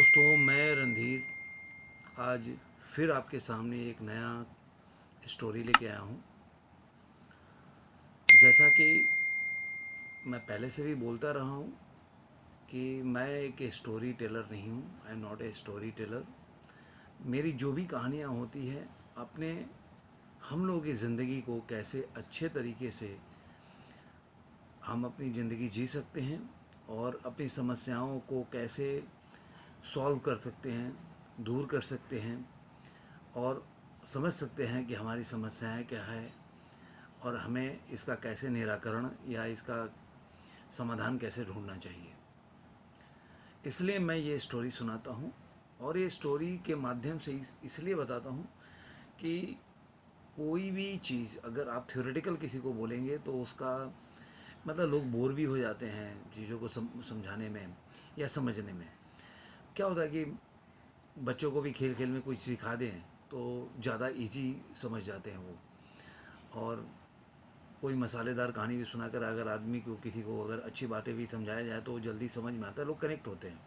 दोस्तों, मैं रणधीर आज फिर आपके सामने एक नया स्टोरी लेके आया हूँ। जैसा कि मैं पहले से भी बोलता रहा हूँ कि मैं एक स्टोरी टेलर नहीं हूँ। I am not a story teller. मेरी जो भी कहानियाँ होती हैं अपने हम लोगों की ज़िंदगी को कैसे अच्छे तरीके से हम अपनी ज़िंदगी जी सकते हैं और अपनी समस्याओं को कैसे सॉल्व कर सकते हैं, दूर कर सकते हैं और समझ सकते हैं कि हमारी समस्याएं क्या है और हमें इसका कैसे निराकरण या इसका समाधान कैसे ढूंढना चाहिए। इसलिए मैं ये स्टोरी सुनाता हूँ और ये स्टोरी के माध्यम से इसलिए बताता हूँ कि कोई भी चीज़ अगर आप थ्योरेटिकल किसी को बोलेंगे तो उसका मतलब लोग बोर भी हो जाते हैं चीज़ों को समझाने में या समझने में। क्या होता है कि बच्चों को भी खेल खेल में कुछ सिखा दें तो ज़्यादा इजी समझ जाते हैं वो। और कोई मसालेदार कहानी भी सुनाकर अगर आदमी को किसी को अगर अच्छी बातें भी समझाया जाए तो जल्दी समझ में आता है, लोग कनेक्ट होते हैं।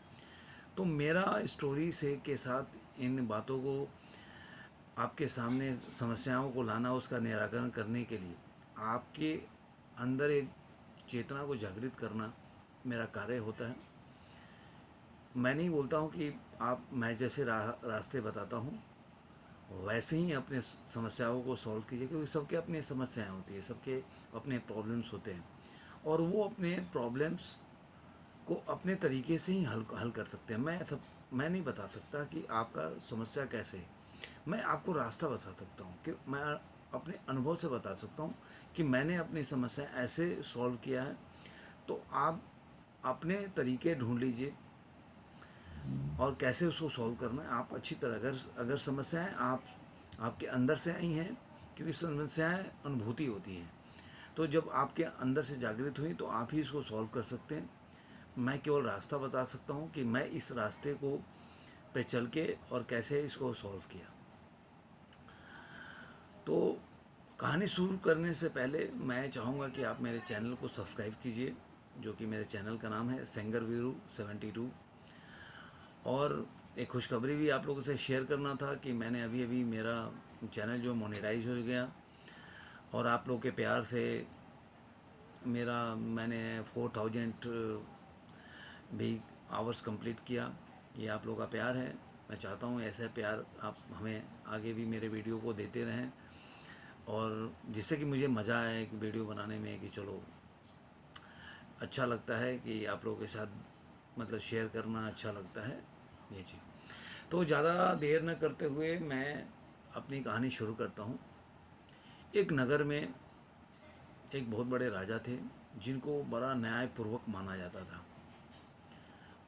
तो मेरा स्टोरी से के साथ इन बातों को आपके सामने समस्याओं को लाना, उसका निराकरण करने के लिए आपके अंदर एक चेतना को जागृत करना मेरा कार्य होता है। मैं नहीं बोलता हूँ कि आप मैं जैसे रास्ते बताता हूँ वैसे ही अपने समस्याओं को सॉल्व कीजिए, क्योंकि सबके अपनी समस्याएं होती है, सबके अपने प्रॉब्लम्स होते हैं और वो अपने प्रॉब्लम्स को अपने तरीके से ही हल हल कर सकते हैं। मैं नहीं बता सकता कि आपका समस्या कैसे है। मैं आपको रास्ता बता सकता हूँ कि मैं अपने अनुभव से बता सकता हूँ कि मैंने अपनी समस्या ऐसे सॉल्व किया है। तो आप अपने तरीके ढूंढ लीजिए और कैसे उसको सॉल्व करना है। आप अच्छी तरह अगर अगर समस्याएं आपके अंदर से आई हैं, क्योंकि समस्याएं अनुभूति होती हैं, तो जब आपके अंदर से जागृत हुई तो आप ही इसको सॉल्व कर सकते हैं। मैं केवल रास्ता बता सकता हूँ कि मैं इस रास्ते को पे चल के और कैसे इसको सॉल्व किया। तो कहानी शुरू करने से पहले मैं चाहूँगा कि आप मेरे चैनल को सब्सक्राइब कीजिए, जो कि मेरे चैनल का नाम है सेंगर वीरू 72। और एक खुशखबरी भी आप लोगों से शेयर करना था कि मैंने अभी अभी मेरा चैनल जो मोनेटाइज हो गया और आप लोग के प्यार से मैंने 4000 भी आवर्स कंप्लीट किया। ये आप लोग का प्यार है। मैं चाहता हूँ ऐसा प्यार आप हमें आगे भी मेरे वीडियो को देते रहें और जिससे कि मुझे मज़ा आए एक वीडियो बनाने में, कि चलो अच्छा लगता है कि आप लोगों के साथ मतलब शेयर करना अच्छा लगता है ये चीज़। तो ज़्यादा देर न करते हुए मैं अपनी कहानी शुरू करता हूँ। एक नगर में एक बहुत बड़े राजा थे जिनको बड़ा न्यायपूर्वक माना जाता था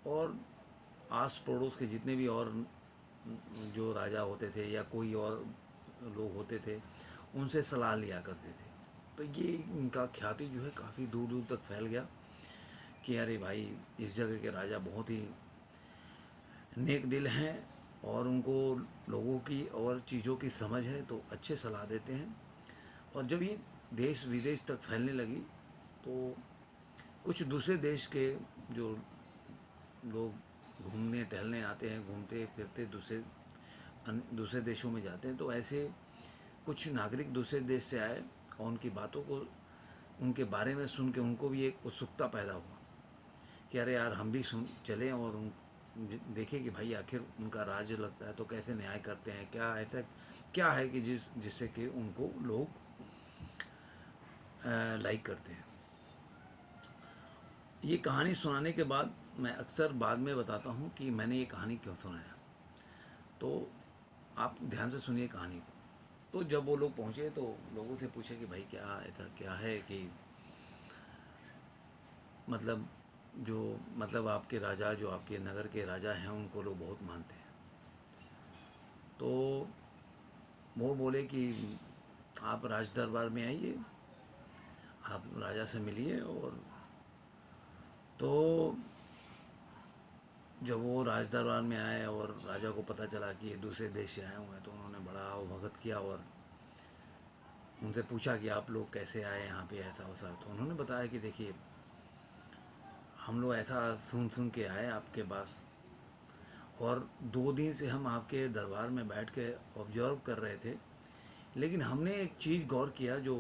और आस पड़ोस के जितने भी और जो राजा होते थे या कोई और लोग होते थे उनसे सलाह लिया करते थे। तो ये इनका ख्याति जो है काफ़ी दूर दूर तक फैल गया कि अरे भाई, इस जगह के राजा बहुत ही नेक दिल हैं और उनको लोगों की और चीज़ों की समझ है, तो अच्छे सलाह देते हैं। और जब ये देश विदेश तक फैलने लगी तो कुछ दूसरे देश के जो लोग घूमने टहलने आते हैं, घूमते फिरते दूसरे देशों में जाते हैं, तो ऐसे कुछ नागरिक दूसरे देश से आए और उनकी बातों को, उनके बारे में सुन के उनको भी एक उत्सुकता पैदा हुआ कि अरे यार, हम भी सुन चलें और देखें कि भाई आखिर उनका राज्य लगता है तो कैसे न्याय करते हैं, क्या ऐसा क्या है कि जिससे कि उनको लोग लाइक करते हैं। ये कहानी सुनाने के बाद मैं अक्सर बाद में बताता हूँ कि मैंने ये कहानी क्यों सुनाया। तो आप ध्यान से सुनिए कहानी को। तो जब वो लोग पहुँचे तो लोगों से पूछे कि भाई क्या ऐसा क्या है कि मतलब जो मतलब आपके राजा, जो आपके नगर के राजा हैं, उनको लोग बहुत मानते हैं। तो वो बोले कि आप राज दरबार में आइए, आप राजा से मिलिए। और तो जब वो राज दरबार में आए और राजा को पता चला कि ये दूसरे देश से आए हुए हैं, तो उन्होंने बड़ा अवभगत किया और उनसे पूछा कि आप लोग कैसे आए यहाँ पे, ऐसा वैसा। तो उन्होंने बताया कि देखिए, हम लोग ऐसा सुन सुन के आए आपके पास और 2 दिन से हम आपके दरबार में बैठ के ऑब्जर्व कर रहे थे, लेकिन हमने एक चीज़ गौर किया जो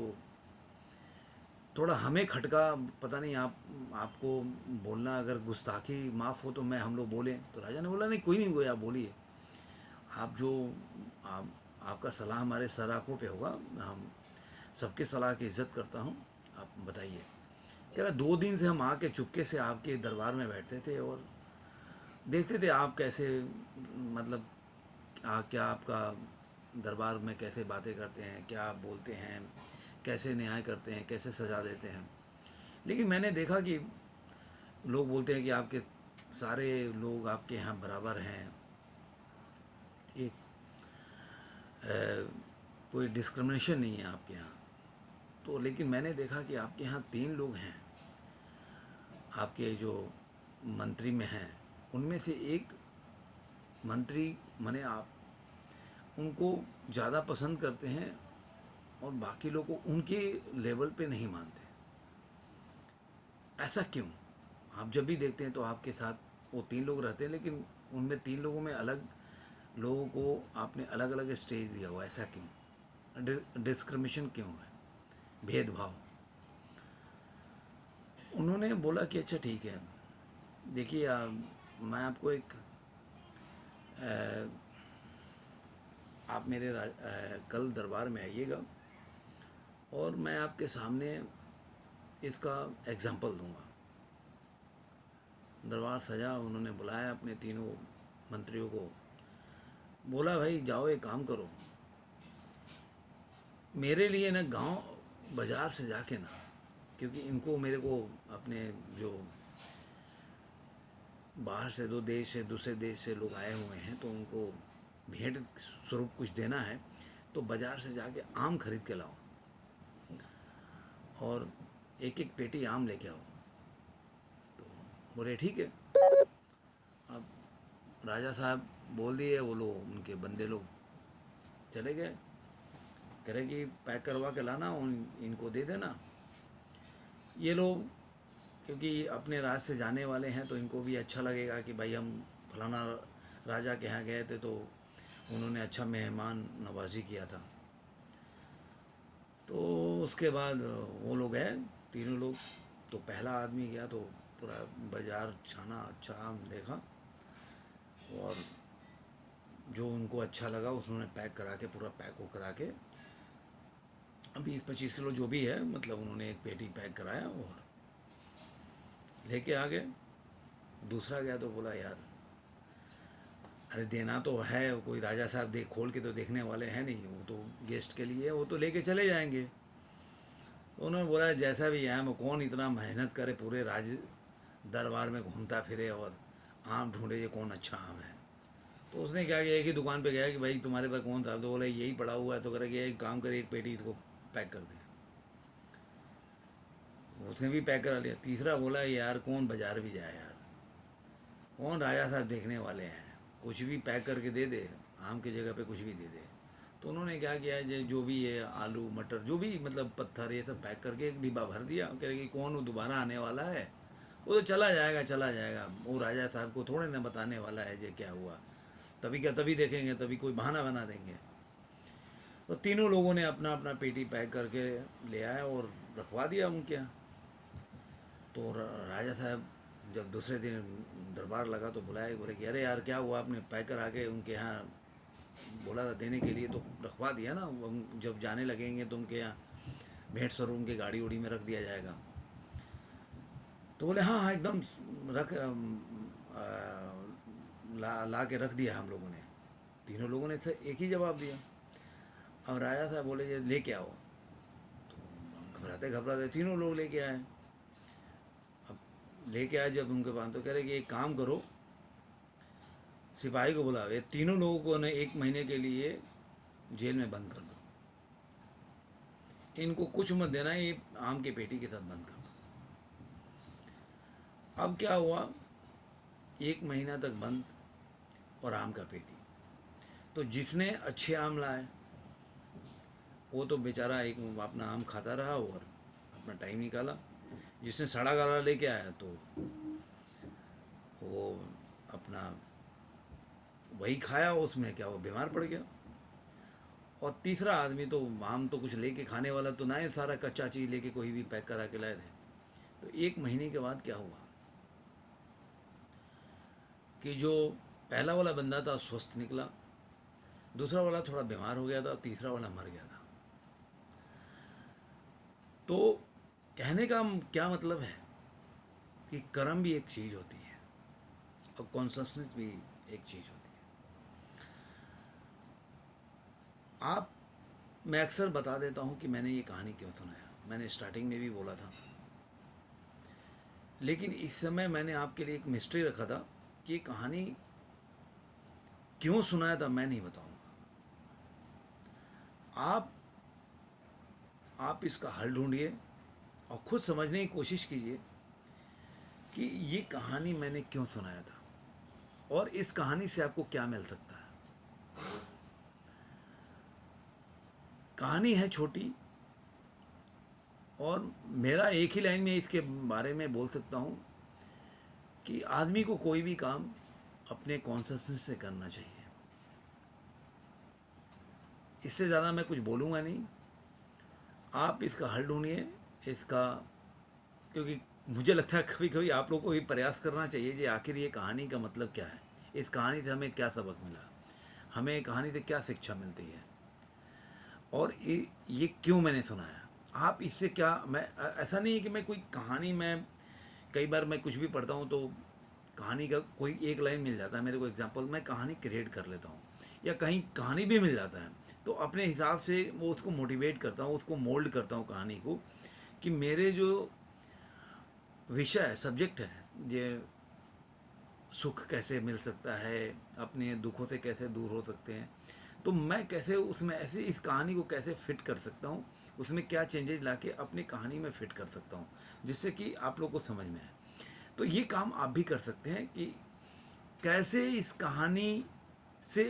थोड़ा हमें खटका। पता नहीं, आपको बोलना अगर गुस्ताखी माफ़ हो तो मैं हम लोग बोलें। तो राजा ने बोला नहीं, कोई नहीं, कोई आप बोलिए। आप जो आप आपका सलाह हमारे सर आँखों पे होगा, हम सबके सलाह की इज़्ज़त करता हूँ, आप बताइए। कह रहा 2 दिन से हम आके चुपके से आपके दरबार में बैठते थे और देखते थे आप कैसे, मतलब क्या आपका दरबार में कैसे बातें करते हैं, क्या आप बोलते हैं, कैसे न्याय करते हैं, कैसे सजा देते हैं। लेकिन मैंने देखा कि लोग बोलते हैं कि आपके सारे लोग आपके यहाँ बराबर हैं, एक कोई डिस्क्रिमिनेशन नहीं है आपके यहाँ। तो लेकिन मैंने देखा कि आपके यहाँ 3 लोग हैं, आपके जो मंत्री में हैं, उनमें से एक मंत्री माने आप उनको ज़्यादा पसंद करते हैं और बाकी लोग को उनके लेवल पे नहीं मानते। ऐसा क्यों? आप जब भी देखते हैं तो आपके साथ वो 3 लोग रहते हैं, लेकिन उनमें 3 लोगों में अलग लोगों को आपने अलग अलग स्टेज दिया हुआ। ऐसा क्यों? डिस्क्रिमिनेशन क्यों है, भेदभाव? उन्होंने बोला कि अच्छा ठीक है, देखिए मैं आपको एक आप मेरे कल दरबार में आइएगा और मैं आपके सामने इसका एग्जाम्पल दूंगा। दरबार सजा, उन्होंने बुलाया अपने 3 मंत्रियों को, बोला भाई जाओ एक काम करो, मेरे लिए ना गांव बाज़ार से जाके ना, क्योंकि इनको मेरे को अपने जो बाहर से दूसरे देश से लोग आए हुए हैं तो उनको भेंट स्वरूप कुछ देना है, तो बाज़ार से जाके आम खरीद के लाओ और एक एक पेटी आम लेके आओ। तो बोले ठीक है। अब राजा साहब बोल दिए, वो लोग उनके बंदे लोग चले गए, कह रहे कि पैक करवा के लाना, इनको दे देना। ये लोग क्योंकि अपने राज से जाने वाले हैं तो इनको भी अच्छा लगेगा कि भाई हम फलाना राजा के यहाँ गए थे तो उन्होंने अच्छा मेहमान नवाजी किया था। तो उसके बाद वो लोग गए 3 लोग। तो पहला आदमी गया तो पूरा बाज़ार छाना, अच्छा आम देखा और जो उनको अच्छा लगा उन्होंने पैक करा के, पूरा पैक हो करा के 20-25 किलो जो भी है, मतलब उन्होंने एक पेटी पैक कराया और लेके आ गए। दूसरा गया तो बोला यार अरे देना तो है, कोई राजा साहब देख खोल के तो देखने वाले हैं नहीं, वो तो गेस्ट के लिए, वो तो लेके चले जाएंगे। तो उन्होंने बोला जैसा भी है, कौन इतना मेहनत करे, पूरे राज दरबार में घूमता फिरे और आम ढूंढे ये कौन अच्छा आम है। तो उसने क्या किया, एक ही दुकान पे गया कि भाई तुम्हारे पास कौन सा, तो बोला यही पड़ा हुआ है। तो करे कि एक काम करे, एक पेटी इसको पैक कर दें। उसने भी पैक करा लिया। तीसरा बोला यार कौन बाजार भी जाए यार, कौन राजा साहब देखने वाले हैं, कुछ भी पैक करके दे दे, आम की जगह पे कुछ भी दे दे। तो उन्होंने क्या किया है, जो भी है आलू मटर जो भी मतलब पत्थर ये सब पैक करके एक डिब्बा भर दिया। कह रहे कि कौन वो दोबारा आने वाला है, वो तो चला जाएगा चला जाएगा, वो राजा साहब को थोड़े ना बताने वाला है ये क्या हुआ, तभी क्या तभी देखेंगे, तभी कोई बहाना बना देंगे। तो 3 लोगों ने अपना अपना पेटी पैक करके ले आए और रखवा दिया उनके यहाँ। तो राजा साहब जब दूसरे दिन दरबार लगा तो बुलाए, बोले कि अरे यार क्या हुआ, आपने पैकर आके उनके यहाँ बोला था देने के लिए तो रखवा दिया ना, हम जब जाने लगेंगे तो उनके यहाँ भेंट स्वरूप उनके गाड़ी उड़ी में रख दिया जाएगा। तो बोले हाँ हाँ एकदम रख ला के रख दिया हम लोगों ने। 3 लोगों ने एक ही जवाब दिया। अब राजा साहब बोले ये लेके आओ। तो घबराते घबराते 3 लोग लेके आए। अब लेके आए जब उनके पास तो कह रहे कि एक काम करो, सिपाही को बुलाओ, ये 3 लोगों को ने 1 महीने के लिए जेल में बंद कर दो, इनको कुछ मत देना, ये आम के पेटी के साथ बंद कर दो। अब क्या हुआ, 1 महीना तक बंद और आम का पेटी। तो जिसने अच्छे आम लाए वो तो बेचारा एक अपना आम खाता रहा और अपना टाइम निकाला। जिसने सड़ा गला लेके आया तो वो अपना वही खाया, उसमें क्या वो बीमार पड़ गया। और तीसरा आदमी तो हम तो कुछ लेके खाने वाला तो ना है, सारा कच्चा चीज़ लेके कोई भी पैक करा के लाए थे। तो 1 महीने के बाद क्या हुआ कि जो पहला वाला बंदा था स्वस्थ निकला, दूसरा वाला थोड़ा बीमार हो गया था, तीसरा वाला मर गया था। तो कहने का क्या मतलब है कि कर्म भी एक चीज़ होती है और कॉन्शसनेस भी एक चीज़ होती है। आप मैं अक्सर बता देता हूँ कि मैंने ये कहानी क्यों सुनाया, मैंने स्टार्टिंग में भी बोला था, लेकिन इस समय मैंने आपके लिए एक मिस्ट्री रखा था कि ये कहानी क्यों सुनाया था मैं नहीं बताऊंगा। आप इसका हल ढूंढिए और खुद समझने की कोशिश कीजिए कि ये कहानी मैंने क्यों सुनाया था और इस कहानी से आपको क्या मिल सकता है। कहानी है छोटी और मेरा एक ही लाइन में इसके बारे में बोल सकता हूँ कि आदमी को कोई भी काम अपने कॉन्शसनेस से करना चाहिए। इससे ज़्यादा मैं कुछ बोलूँगा नहीं। आप इसका हल ढूंढिए इसका, क्योंकि मुझे लगता है कभी कभी आप लोगों को भी प्रयास करना चाहिए कि आखिर ये कहानी का मतलब क्या है, इस कहानी से हमें क्या सबक मिला, हमें कहानी से क्या शिक्षा मिलती है और ये क्यों मैंने सुनाया। आप इससे क्या, मैं ऐसा नहीं है कि मैं कोई कहानी, मैं कई बार मैं कुछ भी पढ़ता हूँ तो कहानी का कोई एक लाइन मिल जाता है मेरे को एग्जाम्पल, मैं कहानी क्रिएट कर लेता हूँ या कहीं कहानी भी मिल जाता है तो अपने हिसाब से वो उसको मोटिवेट करता हूँ, उसको मोल्ड करता हूँ कहानी को कि मेरे जो विषय है, सब्जेक्ट है, ये सुख कैसे मिल सकता है, अपने दुखों से कैसे दूर हो सकते हैं, तो मैं कैसे उसमें ऐसे इस कहानी को कैसे फिट कर सकता हूँ, उसमें क्या चेंजेस लाके अपनी कहानी में फिट कर सकता हूँ जिससे कि आप लोग को समझ में आए। तो ये काम आप भी कर सकते हैं कि कैसे इस कहानी से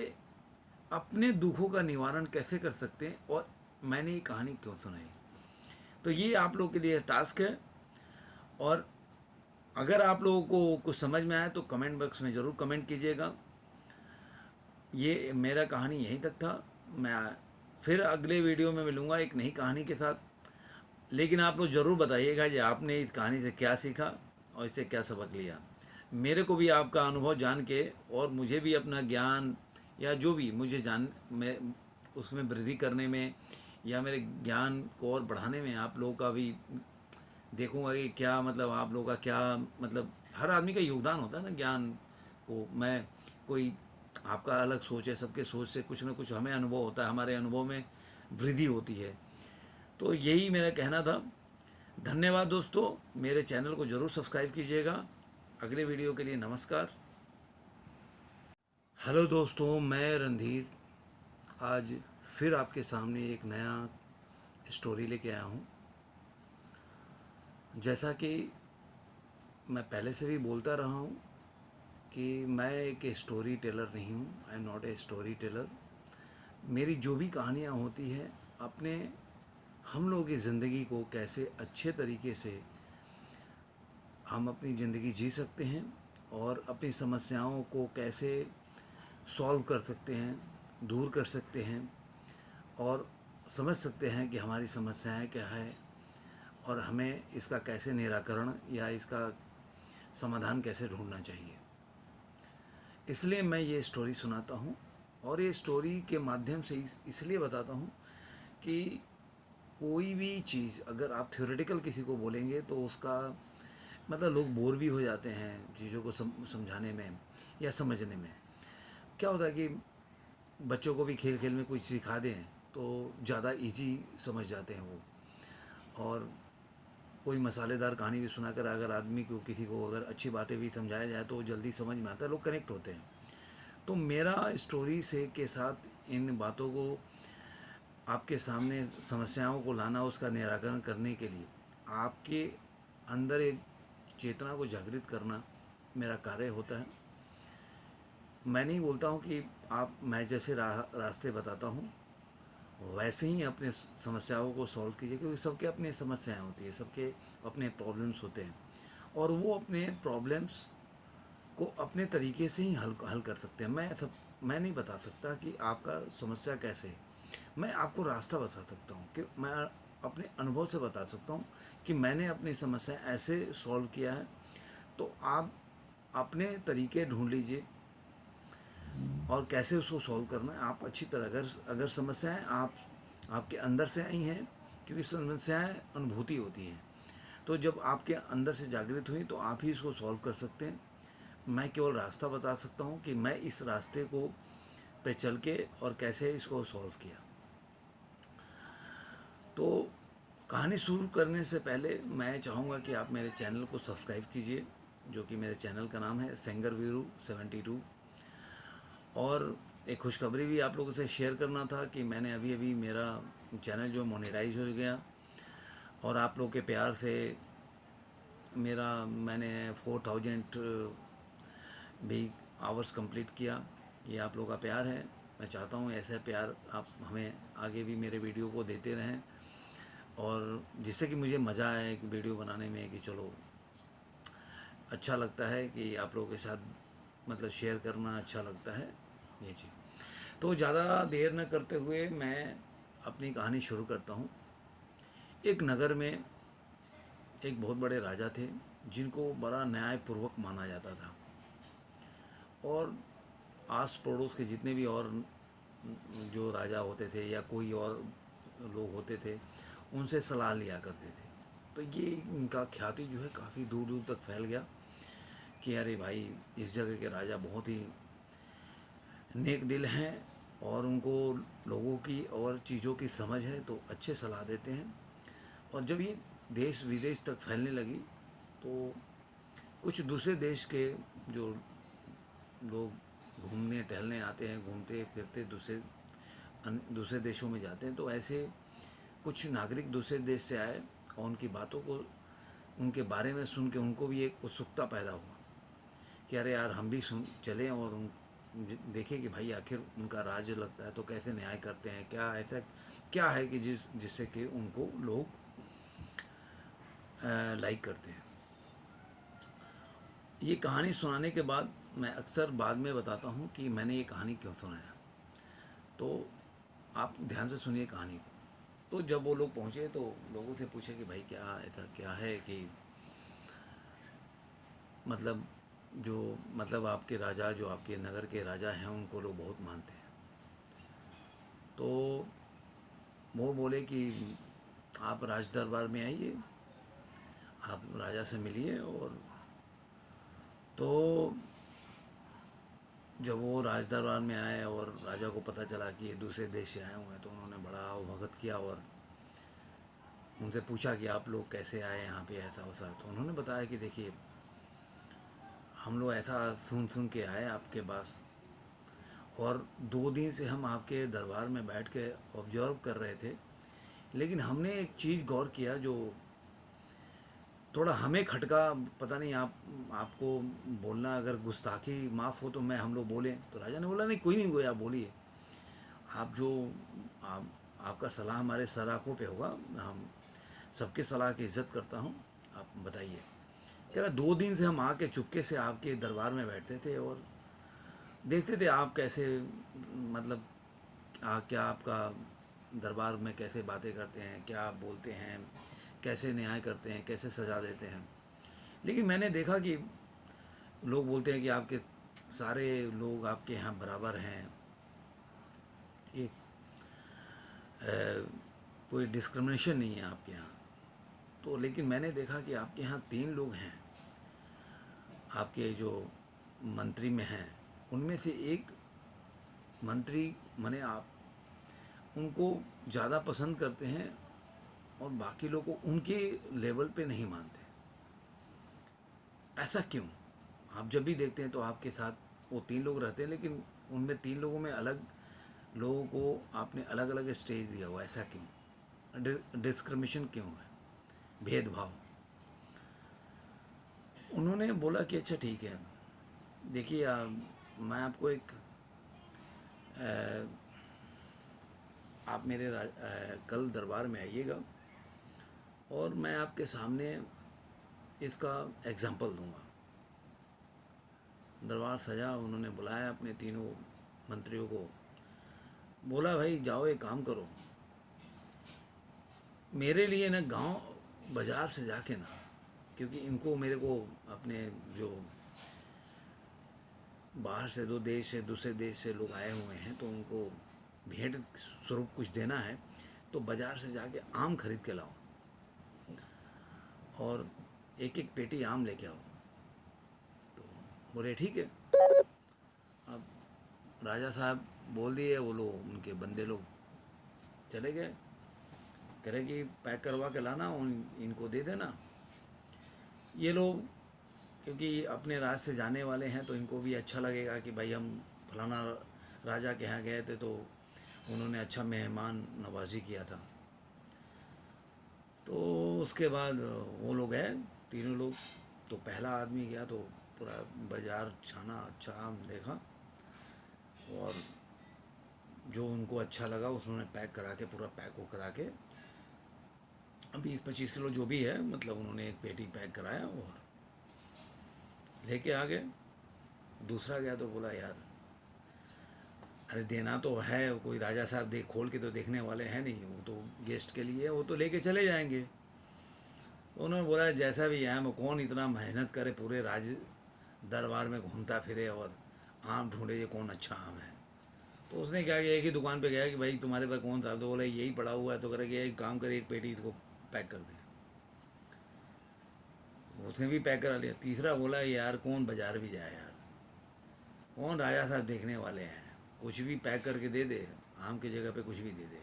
अपने दुखों का निवारण कैसे कर सकते हैं और मैंने ये कहानी क्यों सुनाई। तो ये आप लोगों के लिए टास्क है और अगर आप लोगों को कुछ समझ में आए तो कमेंट बॉक्स में ज़रूर कमेंट कीजिएगा। ये मेरा कहानी यहीं तक था, मैं फिर अगले वीडियो में मिलूँगा एक नई कहानी के साथ। लेकिन आप लोग ज़रूर बताइएगा कि आपने इस कहानी से क्या सीखा और इससे क्या सबक लिया। मेरे को भी आपका अनुभव जान के और मुझे भी अपना ज्ञान या जो भी मुझे जान मैं उसमें वृद्धि करने में या मेरे ज्ञान को और बढ़ाने में आप लोगों का भी देखूंगा कि क्या मतलब आप लोगों का क्या मतलब, हर आदमी का योगदान होता है ना ज्ञान को। मैं कोई आपका अलग सोच है, सबके सोच से कुछ ना कुछ हमें अनुभव होता है, हमारे अनुभव में वृद्धि होती है। तो यही मेरा कहना था। धन्यवाद दोस्तों, मेरे चैनल को ज़रूर सब्सक्राइब कीजिएगा। अगले वीडियो के लिए नमस्कार। हेलो दोस्तों, मैं रणधीर आज फिर आपके सामने एक नया स्टोरी लेके आया हूँ। जैसा कि मैं पहले से भी बोलता रहा हूँ कि मैं एक स्टोरी टेलर नहीं हूँ, I am not a story teller. मेरी जो भी कहानियाँ होती हैं अपने हम लोगों की ज़िंदगी को कैसे अच्छे तरीके से हम अपनी ज़िंदगी जी सकते हैं और अपनी समस्याओं को कैसे सॉल्व कर सकते हैं, दूर कर सकते हैं और समझ सकते हैं कि हमारी समस्याएं क्या है और हमें इसका कैसे निराकरण या इसका समाधान कैसे ढूंढना चाहिए। इसलिए मैं ये स्टोरी सुनाता हूँ और ये स्टोरी के माध्यम से इसलिए बताता हूँ कि कोई भी चीज़ अगर आप थ्योरेटिकल किसी को बोलेंगे तो उसका मतलब लोग बोर भी हो जाते हैं चीज़ों को समझाने में या समझने में। क्या होता है कि बच्चों को भी खेल खेल में कुछ सिखा दें तो ज़्यादा इजी समझ जाते हैं वो। और कोई मसालेदार कहानी भी सुनाकर अगर आदमी को किसी को अगर अच्छी बातें भी समझाया जाए तो जल्दी समझ में आता है, लोग कनेक्ट होते हैं। तो मेरा स्टोरी से के साथ इन बातों को आपके सामने समस्याओं को लाना, उसका निराकरण करने के लिए आपके अंदर एक चेतना को जागृत करना मेरा कार्य होता है। मैं नहीं बोलता हूँ कि आप मैं जैसे रास्ते बताता हूँ वैसे ही अपने समस्याओं को सॉल्व कीजिए, क्योंकि सबके अपने समस्याएं होती है, सबके अपने प्रॉब्लम्स होते हैं और वो अपने प्रॉब्लम्स को अपने तरीके से ही हल कर सकते हैं। मैं सब मैं नहीं बता सकता कि आपका समस्या कैसे है। मैं आपको रास्ता बता सकता हूँ कि मैं अपने अनुभव से बता सकता हूँ कि मैंने अपनी समस्या ऐसे सॉल्व किया है। तो आप अपने तरीके ढूंढ लीजिए और कैसे उसको सॉल्व करना है। आप अच्छी तरह अगर अगर समस्याएं आपके अंदर से आई हैं, क्योंकि समस्याएं अनुभूति होती हैं, तो जब आपके अंदर से जागृत हुई तो आप ही इसको सॉल्व कर सकते हैं। मैं केवल रास्ता बता सकता हूँ कि मैं इस रास्ते को पे चल के और कैसे इसको सॉल्व किया। तो कहानी शुरू करने से पहले मैं चाहूँगा कि आप मेरे चैनल को सब्सक्राइब कीजिए, जो कि मेरे चैनल का नाम है सेंगर वीरू 72। और एक खुशखबरी भी आप लोगों से शेयर करना था कि मैंने अभी अभी मेरा चैनल जो मोनेटाइज हो गया, और आप लोग के प्यार से मैंने 4000 भी आवर्स कंप्लीट किया। ये आप लोग का प्यार है। मैं चाहता हूँ ऐसा प्यार आप हमें आगे भी मेरे वीडियो को देते रहें, और जिससे कि मुझे मज़ा आए एक वीडियो बनाने में, कि चलो अच्छा लगता है कि आप लोगों के साथ मतलब शेयर करना अच्छा लगता है ये चीज़। तो ज़्यादा देर न करते हुए मैं अपनी कहानी शुरू करता हूँ। एक नगर में एक बहुत बड़े राजा थे जिनको बड़ा न्यायपूर्वक माना जाता था, और आस पड़ोस के जितने भी और जो राजा होते थे या कोई और लोग होते थे उनसे सलाह लिया करते थे। तो ये इनका ख्याति जो है काफ़ी दूर दूर तक फैल गया कि अरे भाई, इस जगह के राजा बहुत ही नेक दिल हैं, और उनको लोगों की और चीज़ों की समझ है, तो अच्छे सलाह देते हैं। और जब ये देश विदेश तक फैलने लगी तो कुछ दूसरे देश के जो लोग घूमने टहलने आते हैं, घूमते फिरते दूसरे देशों में जाते हैं, तो ऐसे कुछ नागरिक दूसरे देश से आए और उनकी बातों को, उनके बारे में सुन के उनको भी एक उत्सुकता पैदा हुआ कि अरे यार, हम भी सुन चलें और देखें कि भाई आखिर उनका राज्य लगता है तो कैसे न्याय करते हैं, क्या ऐसा क्या है कि जिससे कि उनको लोग लाइक करते हैं। ये कहानी सुनाने के बाद मैं अक्सर बाद में बताता हूँ कि मैंने ये कहानी क्यों सुनाया। तो आप ध्यान से सुनिए कहानी को। तो जब वो लोग पहुँचे तो लोगों से पूछे कि भाई क्या ऐसा क्या है कि मतलब आपके राजा, जो आपके नगर के राजा हैं, उनको लोग बहुत मानते हैं। तो वो बोले कि आप राज दरबार में आइए, आप राजा से मिलिए। और तो जब वो राज दरबार में आए और राजा को पता चला कि ये दूसरे देश से आए हुए हैं, तो उन्होंने बड़ा अवगत किया और उनसे पूछा कि आप लोग कैसे आए यहाँ पे, ऐसा वैसा। तो उन्होंने बताया कि देखिए, हम लोग ऐसा सुन सुन के आए आपके पास, और 2 दिन से हम आपके दरबार में बैठ के ऑब्जर्व कर रहे थे, लेकिन हमने एक चीज़ गौर किया जो थोड़ा हमें खटका। पता नहीं, आपको बोलना अगर गुस्ताखी माफ़ हो तो मैं हम लोग बोलें। तो राजा ने बोला नहीं, कोई नहीं, कोई आप बोलिए। आप जो आप आपका सलाह हमारे सर आँखों पे होगा, हम सबके सलाह की इज़्ज़त करता हूँ, आप बताइए। कह रहा 2 दिन से हम आके चुपके से आपके दरबार में बैठते थे और देखते थे आप कैसे मतलब क्या आपका दरबार में कैसे बातें करते हैं, क्या आप बोलते हैं, कैसे न्याय करते हैं, कैसे सजा देते हैं। लेकिन मैंने देखा कि लोग बोलते हैं कि आपके सारे लोग आपके यहाँ बराबर हैं, एक कोई डिस्क्रिमिनेशन नहीं है आपके यहाँ। तो लेकिन मैंने देखा कि आपके यहाँ 3 लोग हैं, आपके जो मंत्री में हैं, उनमें से एक मंत्री माने आप उनको ज़्यादा पसंद करते हैं और बाकी लोग को उनके लेवल पे नहीं मानते। ऐसा क्यों? आप जब भी देखते हैं तो आपके साथ वो 3 लोग रहते हैं, लेकिन उनमें 3 लोगों में अलग लोगों को आपने अलग अलग स्टेज दिया हुआ, ऐसा क्यों? डिस्क्रिमिनेशन क्यों है, भेदभाव? उन्होंने बोला कि अच्छा ठीक है, देखिए मैं आपको एक आप मेरे कल दरबार में आइएगा और मैं आपके सामने इसका एग्जाम्पल दूंगा। दरबार सजा, उन्होंने बुलाया अपने 3 मंत्रियों को, बोला भाई जाओ एक काम करो, मेरे लिए ना गांव बाज़ार से जाके ना, क्योंकि इनको मेरे को अपने जो बाहर से दो देश से दूसरे देश से लोग आए हुए हैं तो उनको भेंट स्वरूप कुछ देना है, तो बाज़ार से जाके आम खरीद के लाओ और एक एक पेटी आम लेके आओ। तो बोले ठीक है। अब राजा साहब बोल दिए, वो लोग उनके बंदे लोग चले गए, कह रहे कि पैक करवा के लाना, इनको दे देना। ये लोग क्योंकि अपने राज से जाने वाले हैं तो इनको भी अच्छा लगेगा कि भाई हम फलाना राजा के यहाँ गए थे तो उन्होंने अच्छा मेहमान नवाजी किया था। तो उसके बाद वो लोग गए, तीनों लोग। तो पहला आदमी गया तो पूरा बाज़ार छाना, अच्छा आम देखा और जो उनको अच्छा लगा उन्होंने पैक करा के, पूरा पैक वो करा के 20-25 किलो जो भी है, मतलब उन्होंने एक पेटी पैक कराया और लेके आ गए। दूसरा गया तो बोला यार अरे देना तो है, कोई राजा साहब देख खोल के तो देखने वाले हैं नहीं, वो तो गेस्ट के लिए, वो तो लेके चले जाएंगे। तो उन्होंने बोला जैसा भी है, कौन इतना मेहनत करे, पूरे राज दरबार में घूमता फिरे और आम ढूंढे ये कौन अच्छा आम है। तो उसने क्या किया, एक ही दुकान पे गया कि भाई तुम्हारे पास कौन था, तो बोला यही पड़ा हुआ है। तो करेगा एक काम करे, एक पेटी इसको पैक कर दें। उसने भी पैक करा लिया। तीसरा बोला यार कौन बाजार भी जाए यार, कौन राजा साहब देखने वाले हैं, कुछ भी पैक करके दे दे, आम की जगह पे कुछ भी दे दे।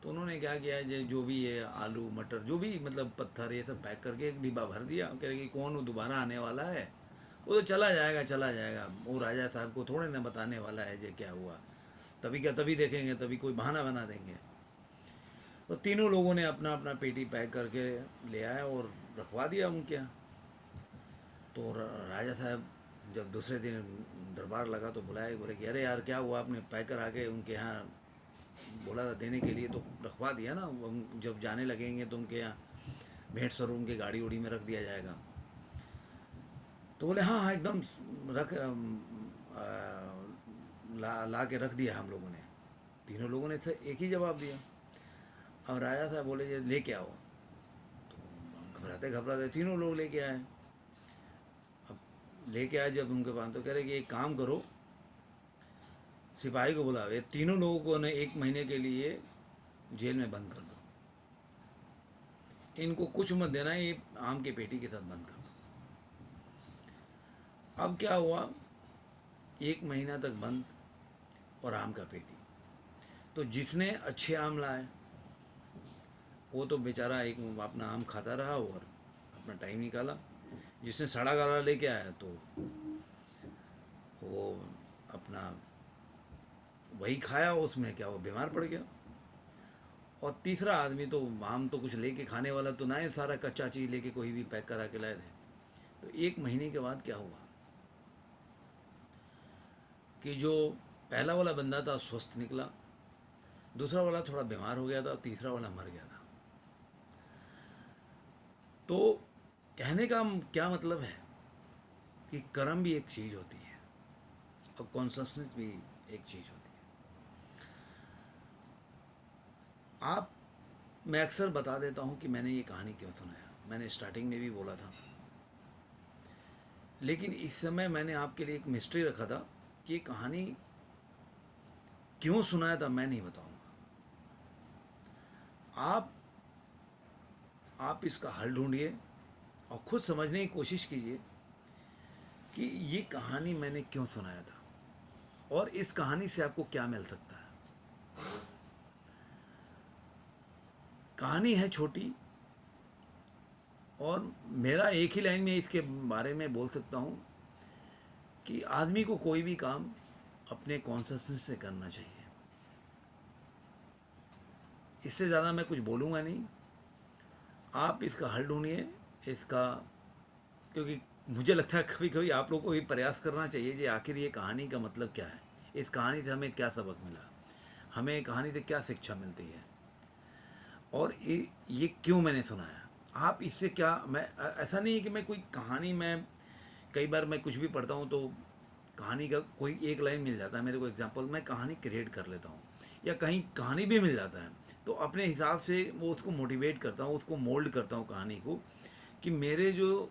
तो उन्होंने क्या किया, जो भी है आलू मटर जो भी मतलब पत्थर ये सब पैक करके एक डिब्बा भर दिया। कह रहे कि कौन वो दोबारा आने वाला है, वो तो चला जाएगा चला जाएगा, वो राजा साहब को थोड़े ना बताने वाला है ये क्या हुआ, तभी क्या तभी देखेंगे, तभी कोई बहाना बना देंगे। तो तीनों लोगों ने अपना अपना पेटी पैक करके ले आया और रखवा दिया उनके यहाँ। तो राजा साहब जब दूसरे दिन दरबार लगा तो बुलाए, बोले कि अरे यार क्या हुआ, आपने पैक करा के उनके यहाँ बोला था देने के लिए तो रखवा दिया ना, जब जाने लगेंगे तो उनके यहाँ भेंट स्वरूप उनके गाड़ी उड़ी में रख दिया जाएगा। तो बोले हाँ हाँ एकदम रख ला के रख दिया हम लोगों ने। तीनों लोगों ने एक ही जवाब दिया। अब राजा साहब बोले ये लेके आओ। तो घबराते घबराते तीनों लोग लेके आए। अब लेके आए जब उनके पास तो कह रहे कि एक काम करो, सिपाही को बुलाओ, ये तीनों लोगों को ने 1 महीने के लिए जेल में बंद कर दो, इनको कुछ मत देना, ये आम की पेटी के साथ बंद कर दो। अब क्या हुआ, 1 महीना तक बंद और आम का पेटी। तो जिसने अच्छे आम लाए वो तो बेचारा एक अपना आम खाता रहा और अपना टाइम निकाला। जिसने सड़ा गला लेके आया तो वो अपना वही खाया, उसमें क्या वो बीमार पड़ गया। और तीसरा आदमी तो आम तो कुछ लेके खाने वाला तो ना ही, सारा कच्चा चीज़ लेके कोई भी पैक करा के लाए थे। तो 1 महीने के बाद क्या हुआ कि जो पहला वाला बंदा था स्वस्थ निकला, दूसरा वाला थोड़ा बीमार हो गया था, तीसरा वाला मर गया था। तो कहने का क्या मतलब है कि कर्म भी एक चीज़ होती है और कॉन्शसनेस भी एक चीज़ होती है। आप मैं अक्सर बता देता हूँ कि मैंने ये कहानी क्यों सुनाया, मैंने स्टार्टिंग में भी बोला था, लेकिन इस समय मैंने आपके लिए एक मिस्ट्री रखा था कि ये कहानी क्यों सुनाया था मैं नहीं बताऊँगा। आप इसका हल ढूंढिए और खुद समझने की कोशिश कीजिए कि ये कहानी मैंने क्यों सुनाया था और इस कहानी से आपको क्या मिल सकता है। कहानी है छोटी और मेरा एक ही लाइन में इसके बारे में बोल सकता हूँ कि आदमी को कोई भी काम अपने कॉन्शसनेस से करना चाहिए। इससे ज़्यादा मैं कुछ बोलूँगा नहीं। आप इसका हल ढूंढिए इसका, क्योंकि मुझे लगता है कभी कभी आप लोगों को भी प्रयास करना चाहिए कि आखिर ये कहानी का मतलब क्या है, इस कहानी से हमें क्या सबक मिला, हमें कहानी से क्या शिक्षा मिलती है और ये क्यों मैंने सुनाया। आप इससे क्या, मैं ऐसा नहीं है कि मैं कोई कहानी, मैं कई बार मैं कुछ भी पढ़ता हूँ तो कहानी का कोई एक लाइन मिल जाता है मेरे को एग्जांपल, मैं कहानी क्रिएट कर लेता हूँ, या कहीं कहानी भी मिल जाता है तो अपने हिसाब से वो उसको मोटिवेट करता हूँ, उसको मोल्ड करता हूँ कहानी को, कि मेरे जो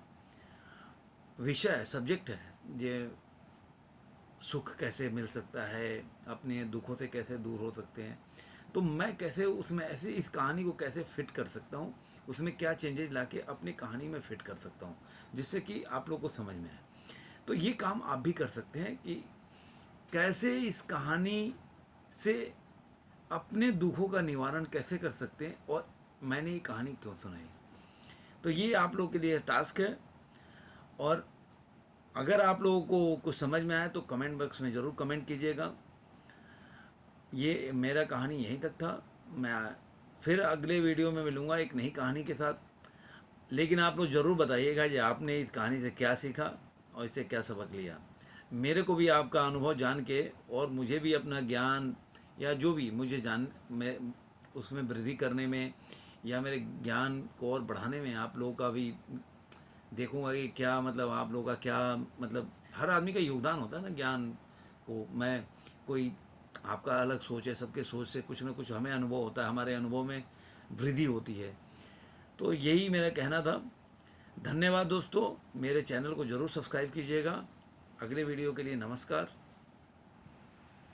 विषय है, सब्जेक्ट है, ये सुख कैसे मिल सकता है, अपने दुखों से कैसे दूर हो सकते हैं, तो मैं कैसे उसमें ऐसे इस कहानी को कैसे फिट कर सकता हूँ, उसमें क्या चेंजेस लाके अपनी कहानी में फिट कर सकता हूँ जिससे कि आप लोग को समझ में आए। तो ये काम आप भी कर सकते हैं कि कैसे इस कहानी से अपने दुखों का निवारण कैसे कर सकते हैं, और मैंने ये कहानी क्यों सुनाई। तो ये आप लोगों के लिए टास्क है, और अगर आप लोगों को कुछ समझ में आए तो कमेंट बॉक्स में ज़रूर कमेंट कीजिएगा। ये मेरा कहानी यहीं तक था, मैं फिर अगले वीडियो में मिलूँगा एक नई कहानी के साथ। लेकिन आप लोग ज़रूर बताइएगा कि आपने इस कहानी से क्या सीखा और इससे क्या सबक लिया। मेरे को भी आपका अनुभव जान के, और मुझे भी अपना ज्ञान या जो भी मुझे मैं उसमें वृद्धि करने में या मेरे ज्ञान को और बढ़ाने में आप लोगों का भी देखूंगा कि क्या मतलब आप लोगों का क्या मतलब, हर आदमी का योगदान होता है ना ज्ञान को। मैं कोई आपका अलग सोच है, सबके सोच से कुछ ना कुछ हमें अनुभव होता है, हमारे अनुभव में वृद्धि होती है। तो यही मेरा कहना था। धन्यवाद दोस्तों, मेरे चैनल को ज़रूर सब्सक्राइब कीजिएगा। अगले वीडियो के लिए नमस्कार।